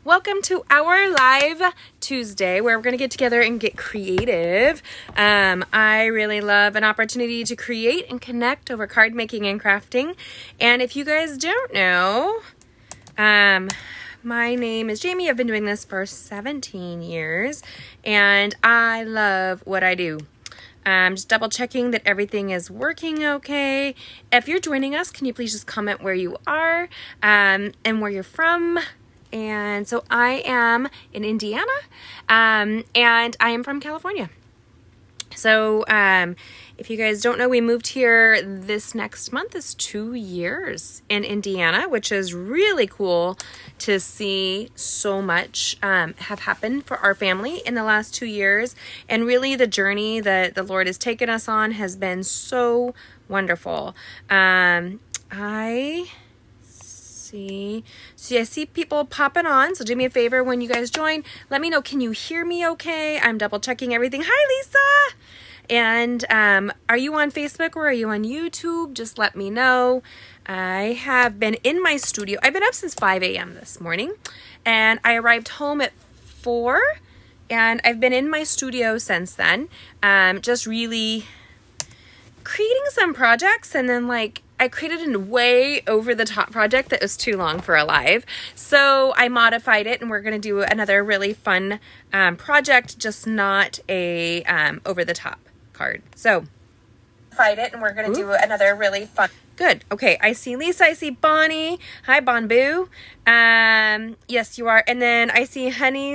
Welcome to our live Tuesday where we're going to get together and get creative. I really love an opportunity to create and connect over card making and crafting. And if you guys don't know, my name is Jamie. I've been doing this for 17 years and I love what I do. Just double checking that everything is working okay. If you're joining us, can you please just comment where you are and where you're from? And so I am in Indiana, and I am from California. So if you guys don't know, we moved here this next month is 2 years in Indiana, which is really cool to see so much have happened for our family in the last 2 years. And really the journey that the Lord has taken us on has been so wonderful. So I see people popping on, so do me a favor when you guys join, let me know, can you hear me okay? I'm double checking everything. Hi Lisa! And are you on Facebook or are you on YouTube? Just let me know. I have been in my studio. I've been up since 5 a.m. this morning and I arrived home at 4 and I've been in my studio since then, just really creating some projects. And then I created a way over the top project that was too long for a live. So I modified it and we're going to do another really fun project, just not a over the top card. So modified it and we're going to do another really fun. Good. Okay. I see Lisa. I see Bonnie. Hi, Bon Boo. Yes, you are. And then I see Honey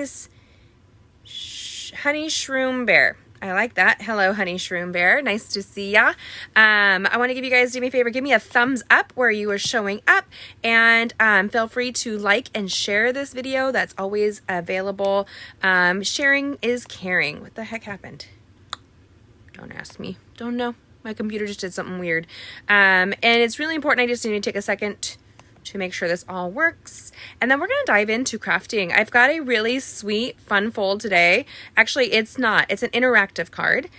Shroom Bear. I like that. Hello, Honey Shroom Bear. Nice to see ya. I want to give you guys, do me a favor, give me a thumbs up where you are showing up, and feel free to like and share this video. That's always available. Sharing is caring. What the heck happened? Don't ask me. Don't know. My computer just did something weird. And it's really important. I just need to take a second to make sure this all works. And then we're going to dive into crafting. I've got a really sweet, fun fold today. Actually, it's not. It's an interactive card.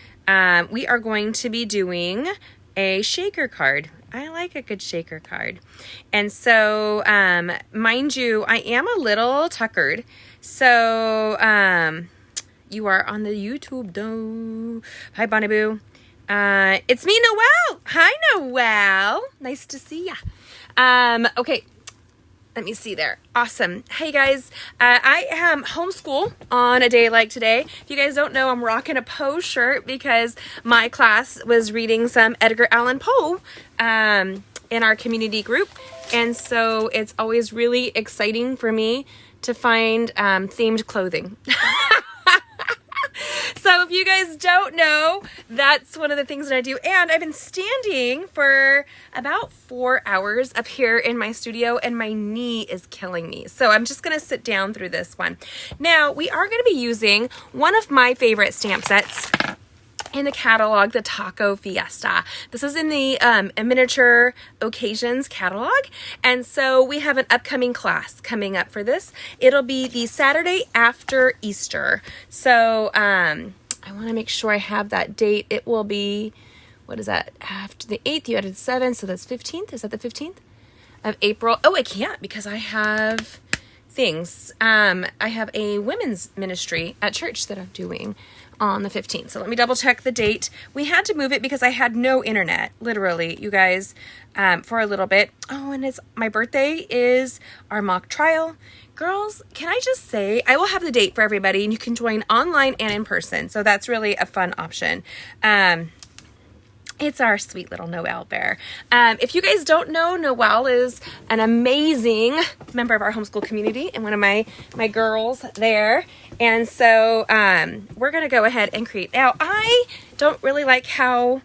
We are going to be doing a shaker card. I like a good shaker card. And so, mind you, I am a little tuckered. So, you are on the YouTube though. Hi, Bonnie Boo. It's me, Noelle. Hi, Noelle. Nice to see ya. Okay, let me see there. Awesome. Hey guys, I am homeschool on a day like today. If you guys don't know, I'm rocking a Poe shirt because my class was reading some Edgar Allan Poe in our community group. And so it's always really exciting for me to find themed clothing. So if you guys don't know, that's one of the things that I do. And I've been standing for about 4 hours up here in my studio and my knee is killing me. So I'm just going to sit down through this one. Now, we are going to be using one of my favorite stamp sets in the catalog, the Taco Fiesta. This is in the miniature occasions catalog. And so we have an upcoming class coming up for this. It'll be the Saturday after Easter. So I want to make sure I have that date. It will be, what is that? After the 8th, you added 7. So that's 15th. Is that the 15th of April? Oh, I can't because I have things. I have a women's ministry at church that I'm doing on the 15th. So let me double check the date. We had to move it because I had no internet, literally, you guys, for a little bit. Oh, and my birthday is our mock trial. Girls, can I just say, I will have the date for everybody and you can join online and in person. So that's really a fun option. It's our sweet little Noelle bear. If you guys don't know, Noelle is an amazing member of our homeschool community and one of my girls there. And so we're going to go ahead and create. Now, I don't really like how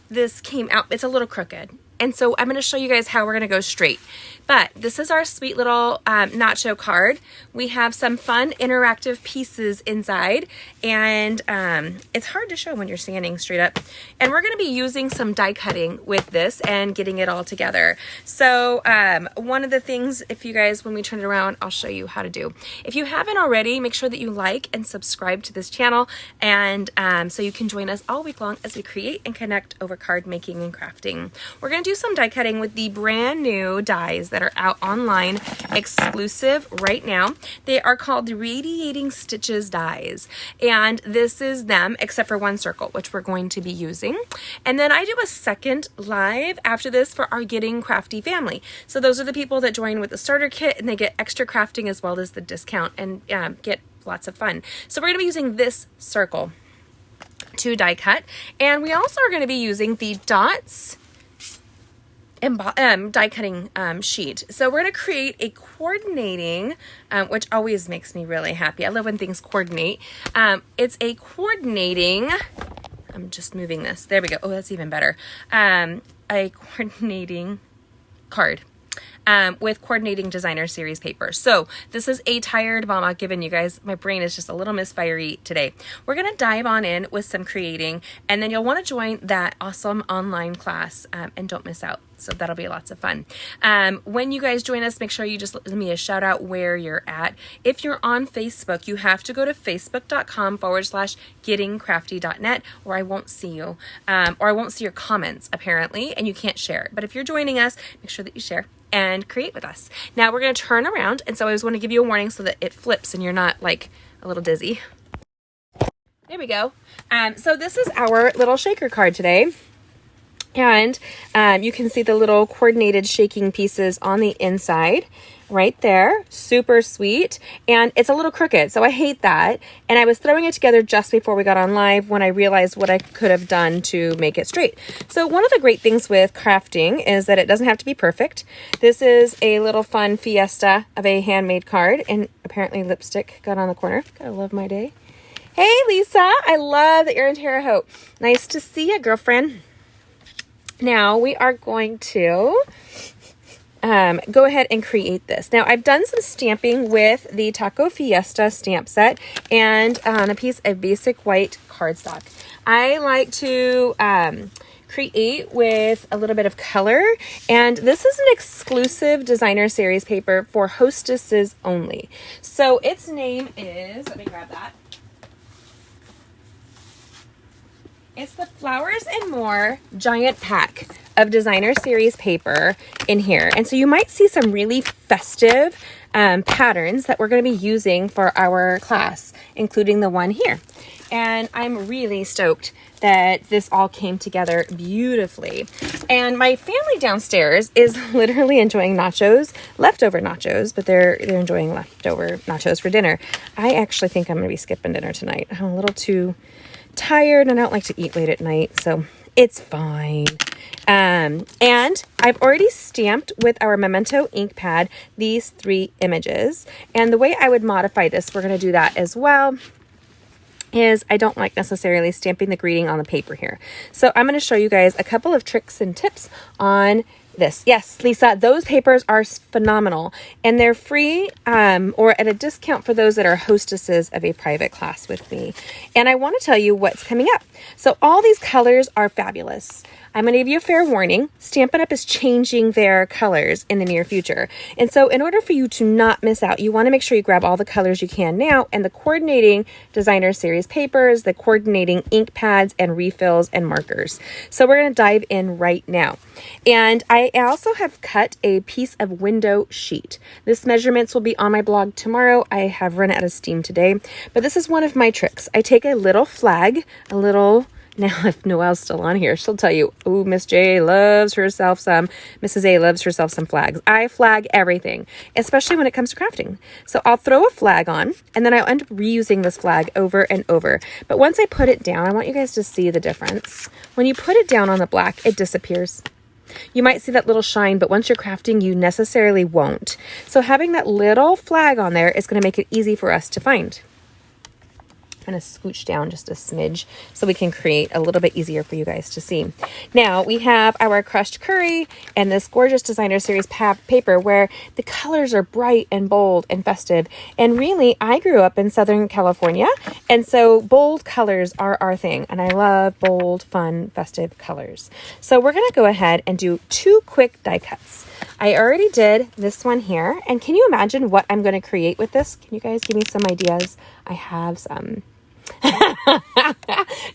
this came out. It's a little crooked. And so I'm going to show you guys how we're going to go straight. But this is our sweet little Nacho card. We have some fun interactive pieces inside, and it's hard to show when you're standing straight up. And we're going to be using some die cutting with this and getting it all together. So one of the things, if you guys, when we turn it around, I'll show you how to do. If you haven't already, make sure that you like and subscribe to this channel, and so you can join us all week long as we create and connect over card making and crafting. We're going to do some die cutting with the brand new dies that that are out online exclusive right now. They are called the Radiating Stitches dies, and this is them except for one circle, which we're going to be using. And then I do a second live after this for our Getting Crafty family. So those are the people that join with the starter kit, and they get extra crafting as well as the discount, and get lots of fun. So we're going to be using this circle to die cut, and we also are going to be using the dots die cutting sheet. So we're going to create a coordinating, which always makes me really happy. I love when things coordinate. It's a coordinating, I'm just moving this. There we go. Oh, that's even better. A coordinating card. With coordinating designer series paper. So this is a tired mama giving you guys, my brain is just a little misfiery today. We're going to dive on in with some creating, and then you'll want to join that awesome online class, and don't miss out. So that'll be lots of fun. When you guys join us, make sure you just let me a shout out where you're at. If you're on Facebook, you have to go to facebook.com/gettingcrafty.net, or I won't see you, or I won't see your comments apparently, and you can't share it. But if you're joining us, make sure that you share and create with us. Now we're going to turn around, and so I just want to give you a warning so that it flips and you're not like a little dizzy. There we go. So this is our little shaker card today. And you can see the little coordinated shaking pieces on the inside right there. Super sweet. And it's a little crooked, so I hate that. And I was throwing it together just before we got on live when I realized what I could have done to make it straight. So one of the great things with crafting is that it doesn't have to be perfect. This is a little fun fiesta of a handmade card, and apparently lipstick got on the corner. Gotta love my day. Hey, Lisa. I love that you're in Terre Haute. Nice to see you, girlfriend. Now we are going to go ahead and create this. Now I've done some stamping with the Taco Fiesta stamp set and a piece of basic white cardstock. I like to create with a little bit of color, and this is an exclusive designer series paper for hostesses only. So its name is, let me grab that. It's the Flowers and More giant pack of designer series paper in here. And so you might see some really festive patterns that we're going to be using for our class, including the one here. And I'm really stoked that this all came together beautifully. And my family downstairs is literally enjoying nachos, leftover nachos, but they're enjoying leftover nachos for dinner. I actually think I'm going to be skipping dinner tonight. I'm a little too tired and I don't like to eat late at night, so it's fine. And I've already stamped with our Memento ink pad these 3 images, and the way I would modify this, we're going to do that as well, is I don't like necessarily stamping the greeting on the paper here. So I'm going to show you guys a couple of tricks and tips on this. Yes, Lisa, those papers are phenomenal, and they're free or at a discount for those that are hostesses of a private class with me. And I want to tell you what's coming up. So all these colors are fabulous. I'm going to give you a fair warning. Stampin' Up! Is changing their colors in the near future. And so in order for you to not miss out, you want to make sure you grab all the colors you can now, and the coordinating designer series papers, the coordinating ink pads and refills and markers. So we're going to dive in right now. And I also have cut a piece of window sheet. This measurements will be on my blog tomorrow. I have run out of steam today, but this is one of my tricks. I take a little flag, now, if Noelle's still on here, she'll tell you, oh, Miss J loves herself some, Mrs. A loves herself some flags. I flag everything, especially when it comes to crafting. So I'll throw a flag on, and then I'll end up reusing this flag over and over. But once I put it down, I want you guys to see the difference. When you put it down on the black, it disappears. You might see that little shine, but once you're crafting, you necessarily won't. So having that little flag on there is going to make it easy for us to find. I'm going to scooch down just a smidge so we can create a little bit easier for you guys to see. Now we have our crushed curry and this gorgeous designer series paper where the colors are bright and bold and festive. And really, I grew up in Southern California, and so bold colors are our thing. And I love bold, fun, festive colors. So we're going to go ahead and do 2 quick die cuts. I already did this one here. And can you imagine what I'm going to create with this? Can you guys give me some ideas? I have some.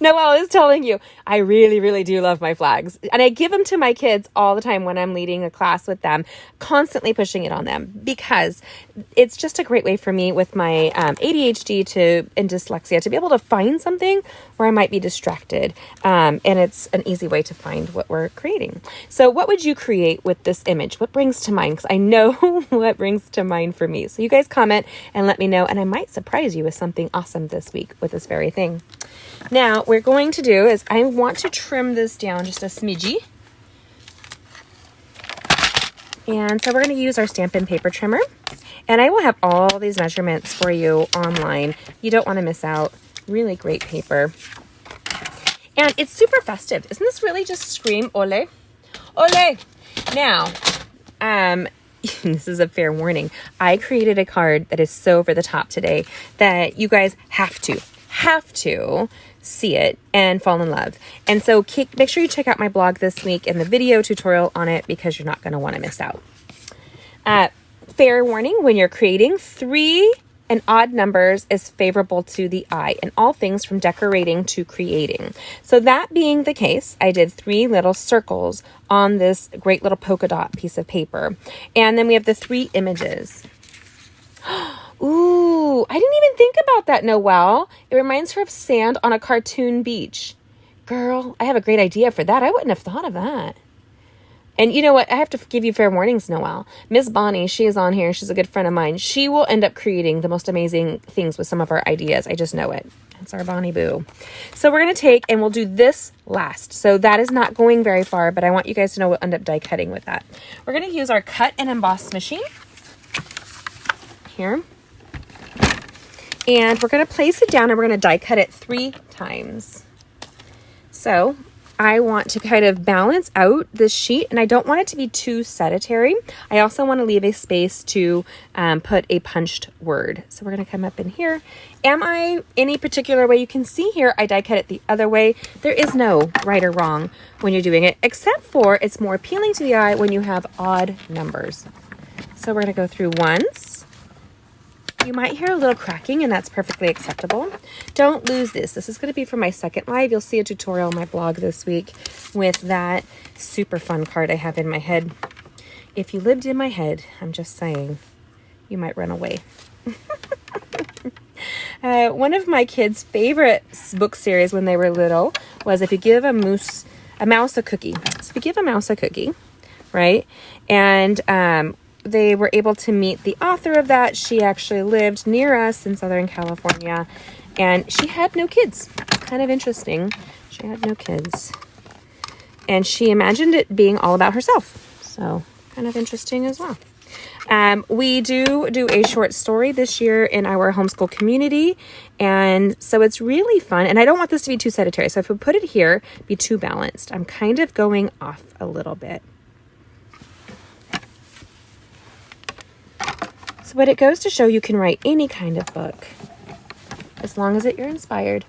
Noelle is telling you, I really, really do love my flags. And I give them to my kids all the time when I'm leading a class with them, constantly pushing it on them because it's just a great way for me with my ADHD and dyslexia to be able to find something where I might be distracted. And it's an easy way to find what we're creating. So what would you create with this image? What brings to mind? Because I know what brings to mind for me. So you guys comment and let me know, and I might surprise you with something awesome this week with this very thing. Now, what we're going to do is I want to trim this down just a smidgy. And so we're going to use our Stampin' paper trimmer. And I will have all these measurements for you online. You don't want to miss out. Really great paper. And it's super festive. Isn't this really just scream ole? Ole! Now, this is a fair warning. I created a card that is so over the top today that you guys have to see it and fall in love. And so make sure you check out my blog this week and the video tutorial on it because you're not going to want to miss out. Fair warning, when you're creating, 3 and odd numbers is favorable to the eye in all things from decorating to creating. So that being the case, I did 3 little circles on this great little polka dot piece of paper. And then we have the 3 images. Ooh, I didn't even think about that, Noelle. It reminds her of sand on a cartoon beach. Girl, I have a great idea for that. I wouldn't have thought of that. And you know what? I have to give you fair warnings, Noelle. Miss Bonnie, she is on here. She's a good friend of mine. She will end up creating the most amazing things with some of our ideas. I just know it. That's our Bonnie Boo. So we're going to take and we'll do this last. So that is not going very far, but I want you guys to know we'll end up die cutting with that. We're going to use our cut and emboss machine here. And we're going to place it down and we're going to die cut it 3 times. So I want to kind of balance out this sheet, and I don't want it to be too sedentary. I also want to leave a space to put a punched word. So we're going to come up in here. Am I any particular way? You can see here, I die cut it the other way. There is no right or wrong when you're doing it, except for it's more appealing to the eye when you have odd numbers. So we're going to go through once. You might hear a little cracking, and that's perfectly acceptable. Don't lose this. This is going to be for my second live. You'll see a tutorial on my blog this week with that super fun card I have in my head. If you lived in my head, I'm just saying, you might run away. One of my kids' favorite book series when they were little was if you give a mouse a cookie. So if you give a mouse a cookie, right, and they were able to meet the author of that. She actually lived near us in Southern California, and she had no kids. Kind of interesting. She had no kids. And she imagined it being all about herself. So kind of interesting as well. We do a short story this year in our homeschool community, and so it's really fun. And I don't want this to be too sedentary. So if we put it here, be too balanced. I'm kind of going off a little bit. But it goes to show you can write any kind of book as long as you're inspired.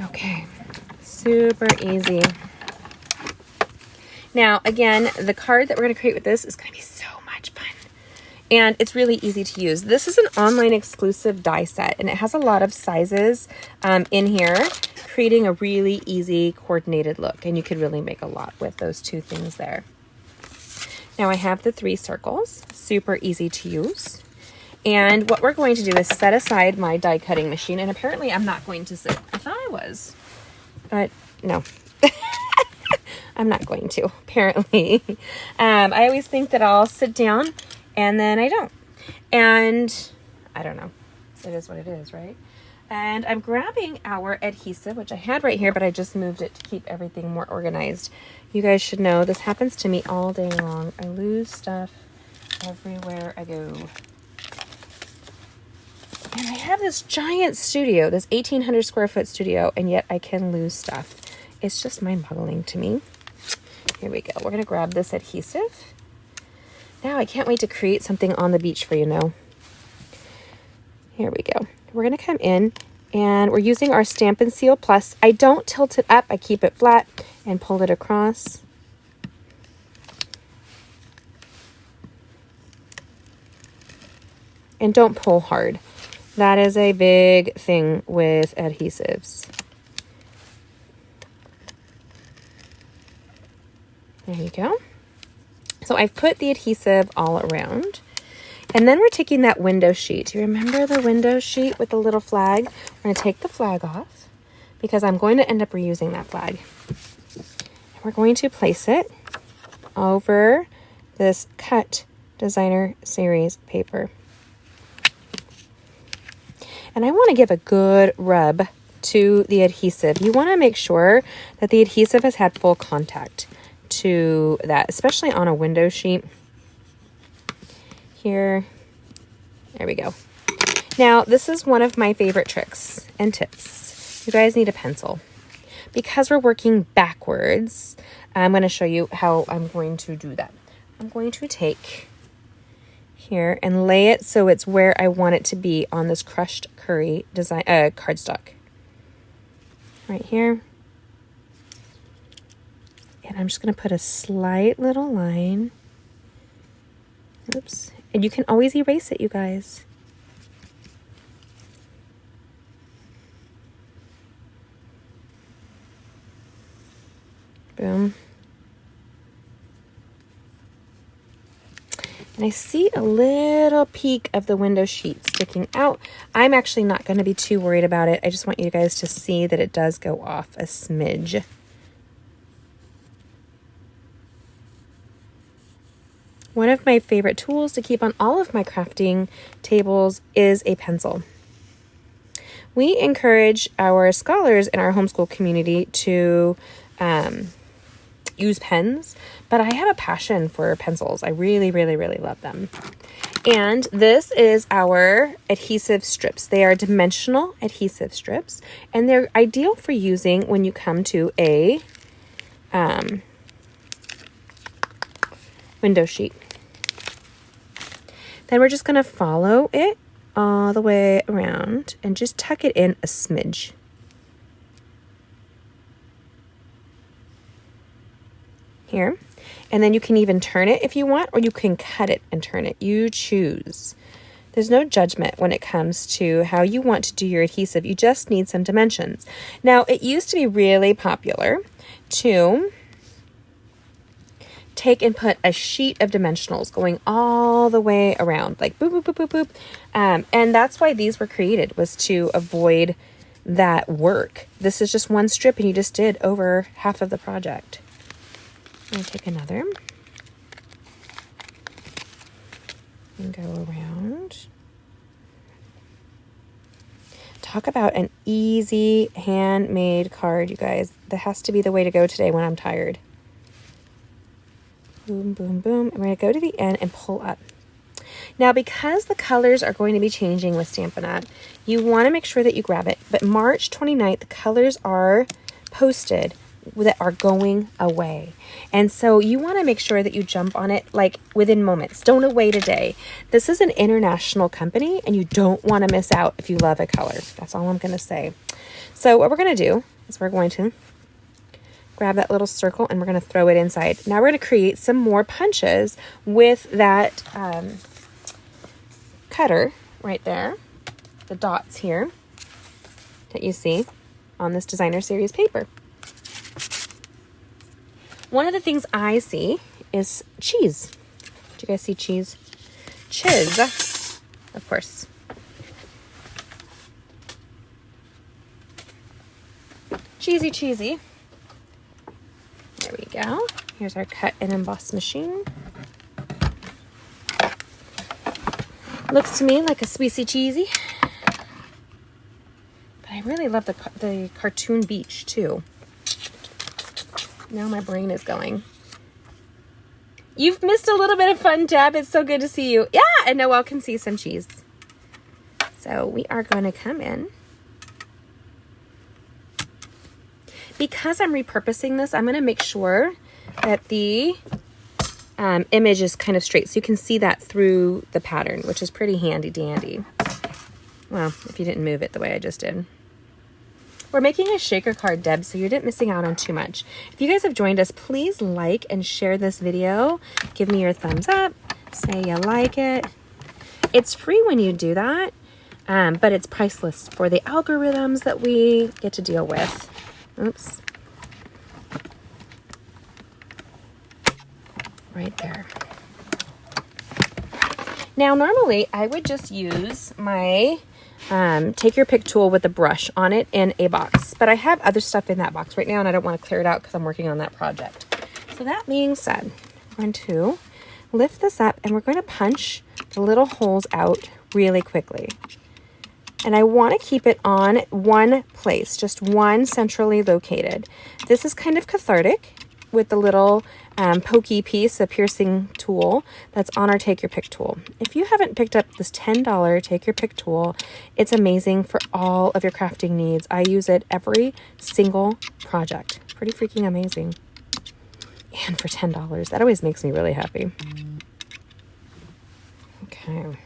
Okay, super easy. Now, again, the card that we're going to create with this is going to be so much fun. And it's really easy to use. This is an online exclusive die set, and it has a lot of sizes in here, creating a really easy coordinated look. And you could really make a lot with those 2 things there. Now I have the 3 circles, super easy to use. And what we're going to do is set aside my die cutting machine. And apparently I'm not going to sit. I thought I was, but no, I'm not going to, apparently. I always think that I'll sit down and then I don't. And I don't know. It is what it is, right? And I'm grabbing our adhesive, which I had right here, but I just moved it to keep everything more organized. You guys should know this happens to me all day long. I lose stuff everywhere I go. And I have this giant studio, this 1,800 square foot studio, and yet I can lose stuff. It's just mind-boggling to me. Here we go. We're going to grab this adhesive. Now I can't wait to create something on the beach for you, know. Here we go. We're going to come in and we're using our Stampin' Seal Plus. I don't tilt it up. I keep it flat and pull it across. And don't pull hard. That is a big thing with adhesives. There you go. So I've put the adhesive all around. And then we're taking that window sheet. Do you remember the window sheet with the little flag? We're going to take the flag off because I'm going to end up reusing that flag. And we're going to place it over this cut designer series paper. And I want to give a good rub to the adhesive. You want to make sure that the adhesive has had full contact to that, especially on a window sheet. Here, there we go. Now, this is one of my favorite tricks and tips. You guys need a pencil. Because we're working backwards, I'm going to show you how I'm going to do that. I'm going to take here and lay it so it's where I want it to be on this crushed curry design cardstock. Right here. And I'm just going to put a slight little line. Oops. And you can always erase it, you guys. Boom. And I see a little peek of the window sheet sticking out. I'm actually not going to be too worried about it. I just want you guys to see that it does go off a smidge. One of my favorite tools to keep on all of my crafting tables is a pencil. We encourage our scholars in our homeschool community to use pens, but I have a passion for pencils. I really, really, really love them. And this is our adhesive strips. They are dimensional adhesive strips, and they're ideal for using when you come to a window sheet. Then we're just going to follow it all the way around and just tuck it in a smidge. Here. And then you can even turn it if you want, or you can cut it and turn it. You choose. There's no judgment when it comes to how you want to do your adhesive. You just need some dimensions. Now, it used to be really popular to take and put a sheet of dimensionals going all the way around, like boop, boop, boop, boop, boop. And that's why these were created, was to avoid that work. This is just one strip and you just did over half of the project. I'm going to take another and go around. Talk about an easy handmade card, you guys. That has to be the way to go today when I'm tired. Boom, boom, boom. I'm going to go to the end and pull up. Now, because the colors are going to be changing with Stampin' Up, you want to make sure that you grab it. But March 29th, the colors are posted that are going away. And so you want to make sure that you jump on it like within moments. Don't wait a day. This is an international company and you don't want to miss out if you love a color. That's all I'm going to say. So what we're going to do is we're going to grab that little circle and we're going to throw it inside. Now we're going to create some more punches with that cutter right there, the dots here that you see on this designer series paper. One of the things I see is cheese. Do you guys see cheese? Chiz, of course. Cheesy, cheesy. There we go. Here's our cut and emboss machine. Looks to me like a sweezy cheesy. But I really love the cartoon beach too. Now my brain is going. You've missed a little bit of fun, Deb. It's so good to see you. Yeah, and Noelle can see some cheese. So we are going to come in. Because I'm repurposing this, I'm going to make sure that the image is kind of straight. So you can see that through the pattern, which is pretty handy dandy. Well, if you didn't move it the way I just did. We're making a shaker card, Deb, so you're not missing out on too much. If you guys have joined us, please like and share this video. Give me your thumbs up. Say you like it. It's free when you do that. but it's priceless for the algorithms that we get to deal with. Oops. Right there. Now, normally I would just use my take your pick tool with a brush on it in a box, but I have other stuff in that box right now and I don't want to clear it out because I'm working on that project. So that being said, I'm going to lift this up and we're going to punch the little holes out really quickly. And I want to keep it on one place, just one centrally located. This is kind of cathartic with the little pokey piece, a piercing tool that's on our Take Your Pick tool. If you haven't picked up this $10 Take Your Pick tool, it's amazing for all of your crafting needs. I use it every single project. Pretty freaking amazing. And for $10, that always makes me really happy. Okay.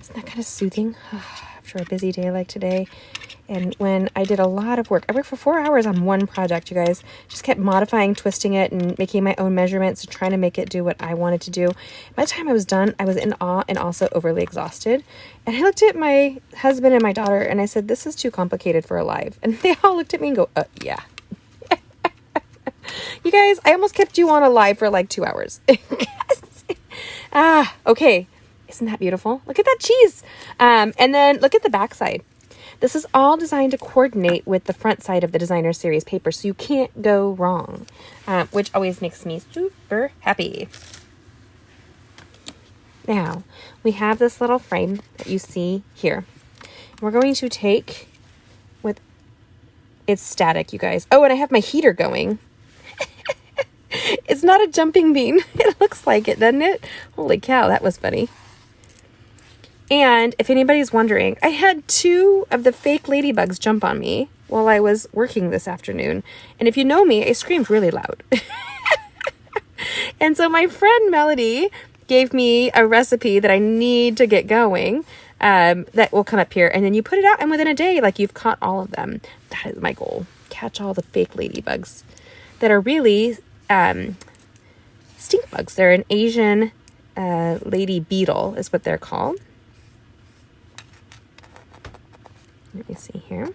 Isn't that kind of soothing after a busy day like today? And when I did a lot of work, I worked for 4 hours on one project, you guys. Just kept modifying, twisting it, and making my own measurements and trying to make it do what I wanted to do. By the time I was done, I was in awe and also overly exhausted. And I looked at my husband and my daughter and I said, this is too complicated for a live. And they all looked at me and go, yeah. You guys, I almost kept you on a live for like 2 hours. Okay. Isn't that beautiful? Look at that cheese. And then look at the back side. This is all designed to coordinate with the front side of the Designer Series paper, so you can't go wrong, which always makes me super happy. Now, we have this little frame that you see here. We're going to take with, it's static, you guys. Oh, and I have my heater going. It's not a jumping bean. It looks like it, doesn't it? Holy cow, that was funny. And if anybody's wondering, I had 2 of the fake ladybugs jump on me while I was working this afternoon. And if you know me, I screamed really loud. And so my friend Melody gave me a recipe that I need to get going that will come up here. And then you put it out and within a day, like you've caught all of them. That is my goal. Catch all the fake ladybugs that are really stink bugs. They're an Asian lady beetle is what they're called. Let me see here.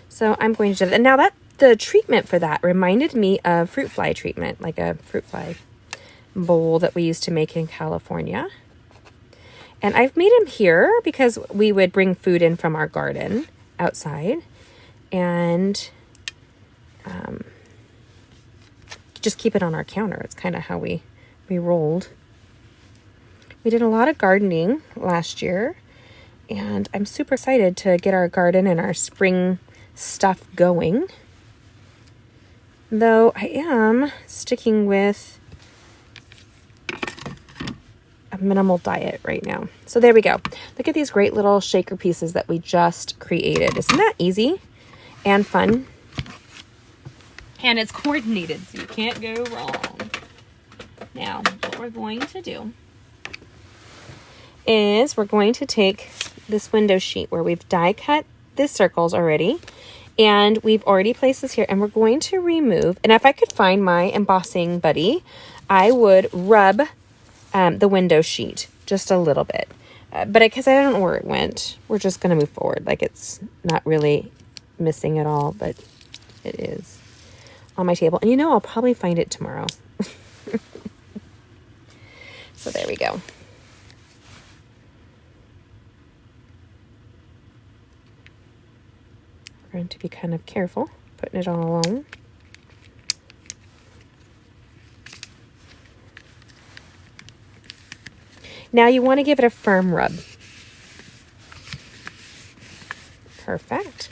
So I'm going to do that. And now that the treatment for that reminded me of fruit fly treatment, like a fruit fly bowl that we used to make in California. And I've made them here because we would bring food in from our garden outside and just keep it on our counter. It's kind of how we rolled. We did a lot of gardening last year. And I'm super excited to get our garden and our spring stuff going. Though I am sticking with a minimal diet right now. So there we go. Look at these great little shaker pieces that we just created. Isn't that easy and fun? And it's coordinated, so you can't go wrong. Now, what we're going to do is we're going to take this window sheet where we've die cut the circles already and we've already placed this here and we're going to remove, and if I could find my embossing buddy, I would rub the window sheet just a little bit, but because I don't know where it went, we're just going to move forward like it's not really missing at all, but it is on my table, and you know I'll probably find it tomorrow. So there we go. Going to be kind of careful putting it all along. Now you want to give it a firm rub. Perfect.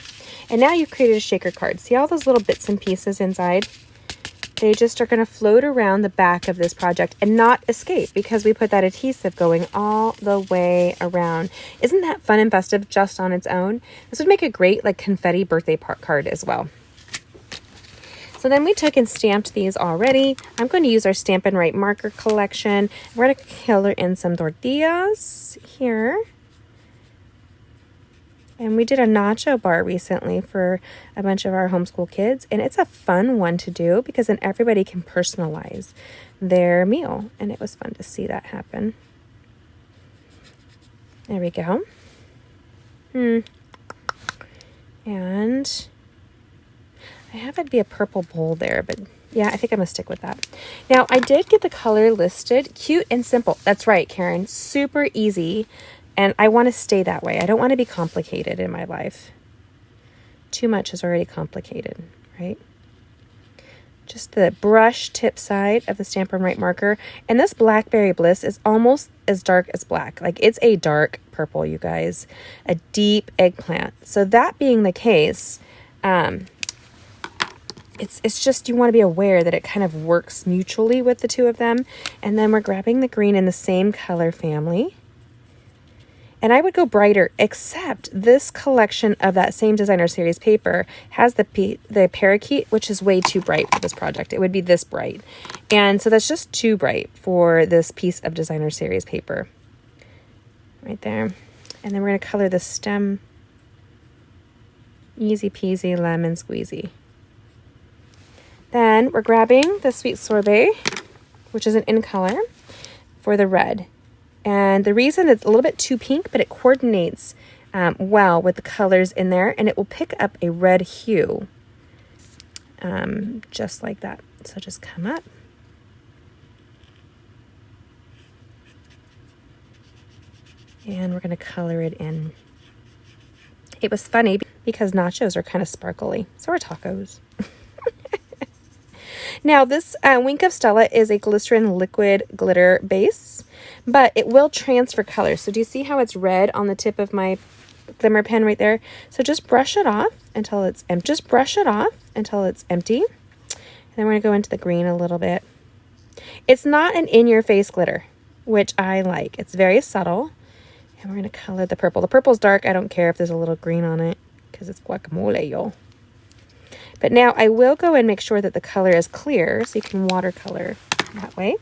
And now you've created a shaker card. See all those little bits and pieces inside? They just are going to float around the back of this project and not escape because we put that adhesive going all the way around. Isn't that fun and festive just on its own? This would make a great like confetti birthday card as well. So then we took and stamped these already. I'm going to use our Stampin' Right marker collection. We're going to color in some tortillas here. And we did a Nacho bar recently for a bunch of our homeschool kids. And it's a fun one to do because then everybody can personalize their meal. And it was fun to see that happen. There we go. And I have it be a purple bowl there, but yeah, I think I'm gonna stick with that. Now, I did get the color listed. Cute and simple. That's right, Karen. Super easy. And I want to stay that way. I don't want to be complicated in my life. Too much is already complicated, right? Just the brush tip side of the Stampin' Right marker. And this Blackberry Bliss is almost as dark as black. Like, it's a dark purple, you guys. A deep eggplant. So that being the case, it's just you want to be aware that it kind of works mutually with the two of them. And then we're grabbing the green in the same color family. And I would go brighter, except this collection of that same designer series paper has the parakeet, which is way too bright for this project. It would be this bright. And so that's just too bright for this piece of designer series paper. Right there. And then we're going to color the stem. Easy peasy lemon squeezy. Then we're grabbing the Sweet Sorbet, which is an in color, for the red. And the reason it's a little bit too pink, but it coordinates well with the colors in there, and it will pick up a red hue, just like that. So just come up. And we're going to color it in. It was funny because nachos are kind of sparkly. So are tacos. Now, this Wink of Stella is a glycerin liquid glitter base, but it will transfer color. So do you see how it's red on the tip of my glimmer pen right there? So just brush it off until it's empty. Just brush it off until it's empty. And then we're going to go into the green a little bit. It's not an in-your-face glitter, which I like. It's very subtle. And we're going to color the purple. The purple's dark. I don't care if there's a little green on it because it's guacamole, y'all. But now I will go and make sure that the color is clear so you can watercolor that way.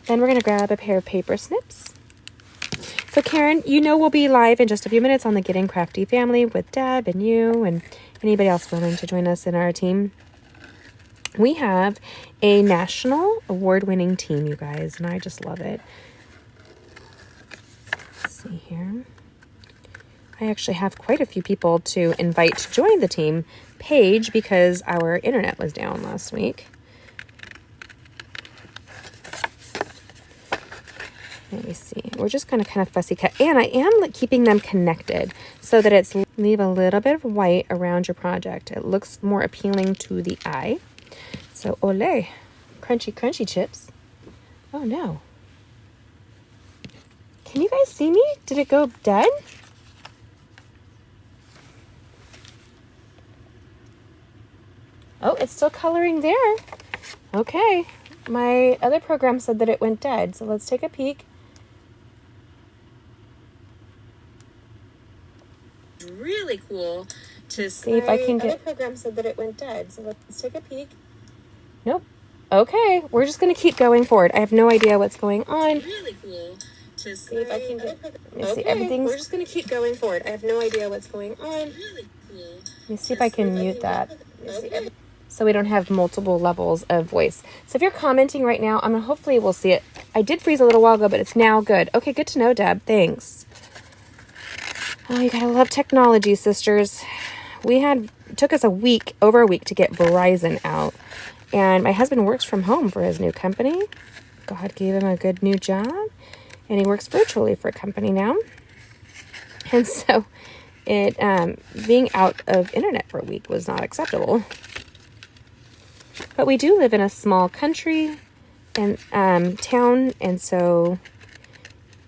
Then we're going to grab a pair of paper snips. So Karen, you know we'll be live in just a few minutes on the Getting Crafty family with Deb and you and anybody else willing to join us in our team. We have a national award-winning team, you guys, and I just love it. Let's see here. I actually have quite a few people to invite to join the team page because our internet was down last week. Let me see. We're just going to kind of fussy cut. And I am keeping them connected so that it's leave a little bit of white around your project. It looks more appealing to the eye. So, ole. Crunchy, crunchy chips. Oh, no. Can you guys see me? Did it go dead? Oh, it's still coloring there. Okay. My other program said that it went dead. So let's take a peek. It's really cool to see if I can get... My other program said that it went dead. So let's take a peek. Nope. Okay. We're just going to keep going forward. I have no idea what's going on. It's really cool to see if I can get... Let me see. Everything's... We're just going to keep going forward. I have no idea what's going on. It's really cool. Let me see if I can mute that. Let me see. So we don't have multiple levels of voice. So if you're commenting right now, hopefully we'll see it. I did freeze a little while ago, but it's now good. Okay, good to know, Deb. Thanks. Oh, you gotta love technology, sisters. It took us over a week to get Verizon out. And my husband works from home for his new company. God gave him a good new job. And he works virtually for a company now. And so being out of internet for a week was not acceptable. But we do live in a small country and town, and so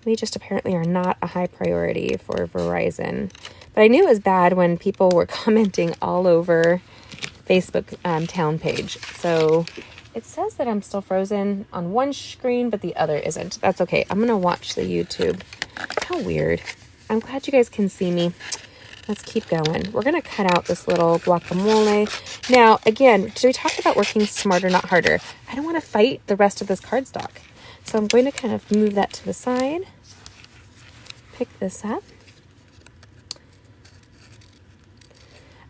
we just apparently are not a high priority for Verizon. But I knew it was bad when people were commenting all over Facebook town page. So it says that I'm still frozen on one screen, but the other isn't. That's okay. I'm going to watch the YouTube. How weird. I'm glad you guys can see me. Let's keep going. We're going to cut out this little guacamole. Now, again, we talked about working smarter, not harder. I don't want to fight the rest of this cardstock. So I'm going to kind of move that to the side. Pick this up.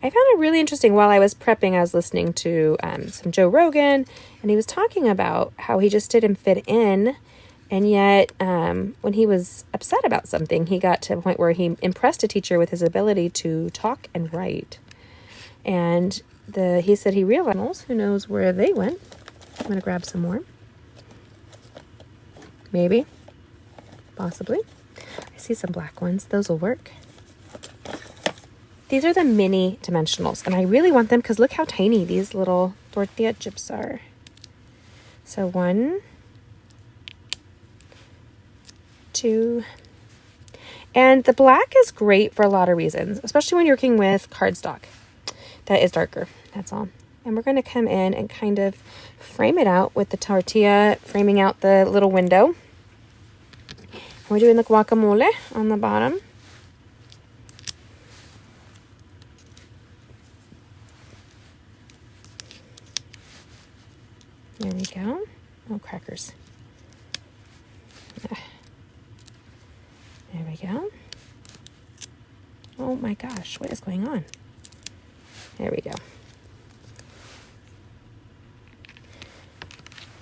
I found it really interesting. While I was prepping, I was listening to some Joe Rogan, and he was talking about how he just didn't fit in. And yet, when he was upset about something, he got to a point where he impressed a teacher with his ability to talk and write. And he said he realized, who knows where they went. I'm going to grab some more. Maybe. Possibly. I see some black ones. Those will work. These are the mini dimensionals, and I really want them because look how tiny these little tortilla chips are. So 1, 2, and the black is great for a lot of reasons, especially when you're working with cardstock that is darker. That's all. And we're going to come in and kind of frame it out with the tortilla, framing out the little window. We're doing the guacamole on the bottom. There we go. Oh, crackers. There we go. Oh my gosh, what is going on? There we go.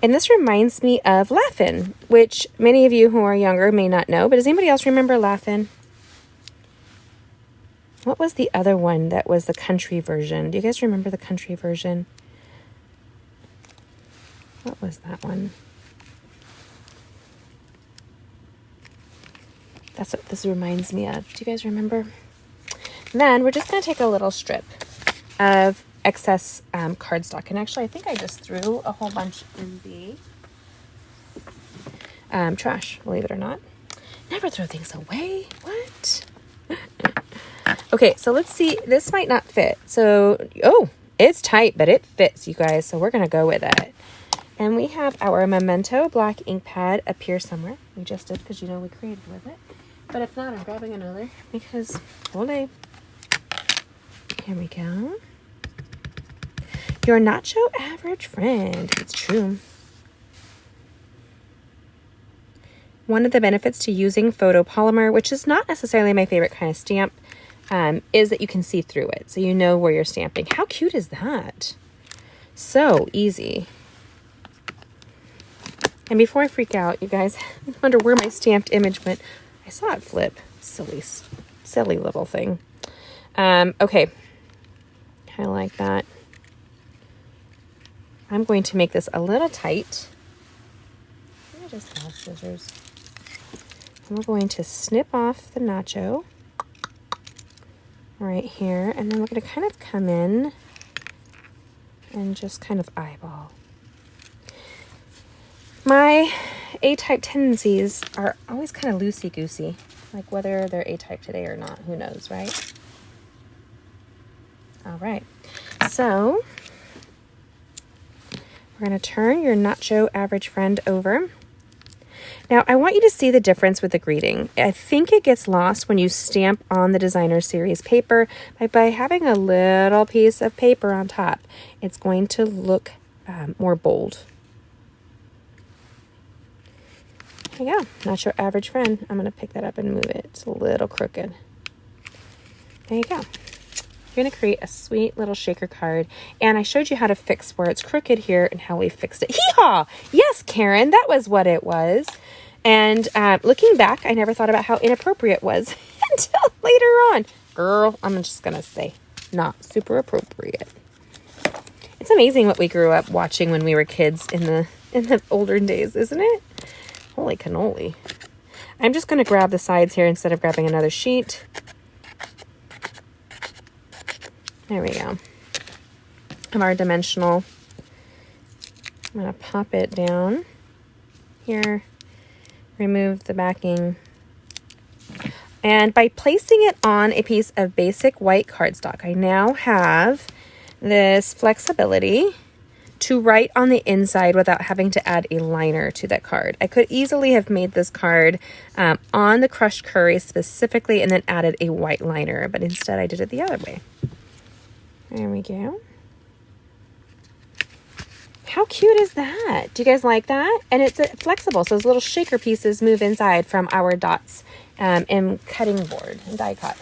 And this reminds me of Laugh-In, which many of you who are younger may not know, but does anybody else remember Laugh-In? What was the other one that was the country version? Do you guys remember the country version? What was that one? That's what this reminds me of. Do you guys remember? Then we're just going to take a little strip of excess cardstock. And actually, I think I just threw a whole bunch in the trash, believe it or not. Never throw things away. What? Okay, so let's see. This might not fit. So, oh, it's tight, but it fits, you guys. So we're going to go with it. And we have our Memento black ink pad up here somewhere. We just did because, you know, we created with it. But if not, I'm grabbing another because, hold on. Here we go. Your Nacho average friend. It's true. One of the benefits to using photopolymer, which is not necessarily my favorite kind of stamp, is that you can see through it. So you know where you're stamping. How cute is that? So easy. And before I freak out, you guys, I wonder where my stamped image went. I saw it flip. Silly little thing. Okay. I like that. I'm going to make this a little tight. I just have scissors. And we're going to snip off the Nacho right here. And then we're going to kind of come in and just kind of eyeball. My A-type tendencies are always kind of loosey-goosey. Like whether they're A-type today or not, who knows, right? All right. So we're going to turn your Nacho average friend over. Now, I want you to see the difference with the greeting. I think it gets lost when you stamp on the Designer Series paper. By having a little piece of paper on top, it's going to look more bold. There you go. Not your average friend. I'm going to pick that up and move it. It's a little crooked. There you go. You're going to create a sweet little shaker card. And I showed you how to fix where it's crooked here and how we fixed it. Hee-haw! Yes, Karen, that was what it was. And looking back, I never thought about how inappropriate it was until later on. Girl, I'm just going to say, not super appropriate. It's amazing what we grew up watching when we were kids in the older days, isn't it? Holy cannoli. I'm just going to grab the sides here instead of grabbing another sheet. There we go. Of our dimensional. I'm going to pop it down here. Remove the backing. And by placing it on a piece of basic white cardstock, I now have this flexibility to write on the inside without having to add a liner to that card. I could easily have made this card on the crushed curry specifically and then added a white liner, but instead I did it the other way. There we go. How cute is that? Do you guys like that? And it's flexible, so those little shaker pieces move inside from our dots and cutting board and die cut.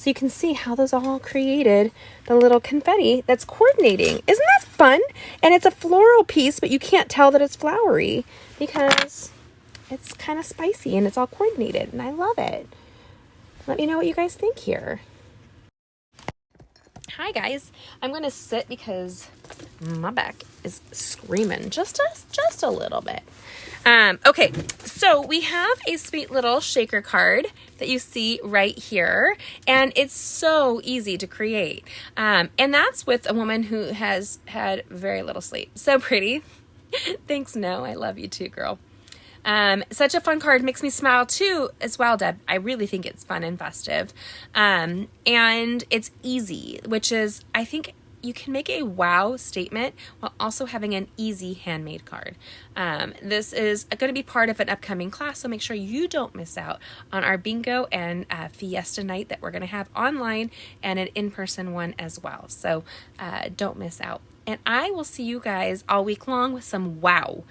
So you can see how those all created the little confetti that's coordinating. Isn't that fun? And it's a floral piece, but you can't tell that it's flowery because it's kind of spicy and it's all coordinated, and I love it. Let me know what you guys think here. Hi guys, I'm going to sit because my back is screaming just a little bit. Okay, so we have a sweet little shaker card that you see right here, and it's so easy to create. And that's with a woman who has had very little sleep. So pretty. Thanks, No. I love you too, girl. Such a fun card. Makes me smile too as well, Deb. I really think it's fun and festive. And it's easy, which is, I think you can make a wow statement while also having an easy handmade card. This is going to be part of an upcoming class, so make sure you don't miss out on our bingo and fiesta night that we're going to have online and an in-person one as well. So don't miss out. And I will see you guys all week long with some wow,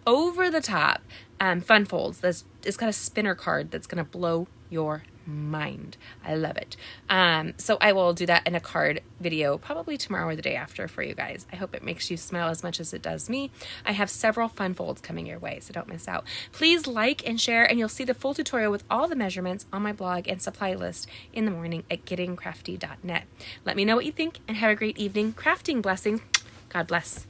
over the top fun folds. It's got a spinner card that's going to blow your mind. I love it. So I will do that in a card video probably tomorrow or the day after for you guys. I hope it makes you smile as much as it does me. I have several fun folds coming your way, so don't miss out. Please like and share, and you'll see the full tutorial with all the measurements on my blog and supply list in the morning at gettingcrafty.net. Let me know what you think and have a great evening. Crafting blessings. God bless.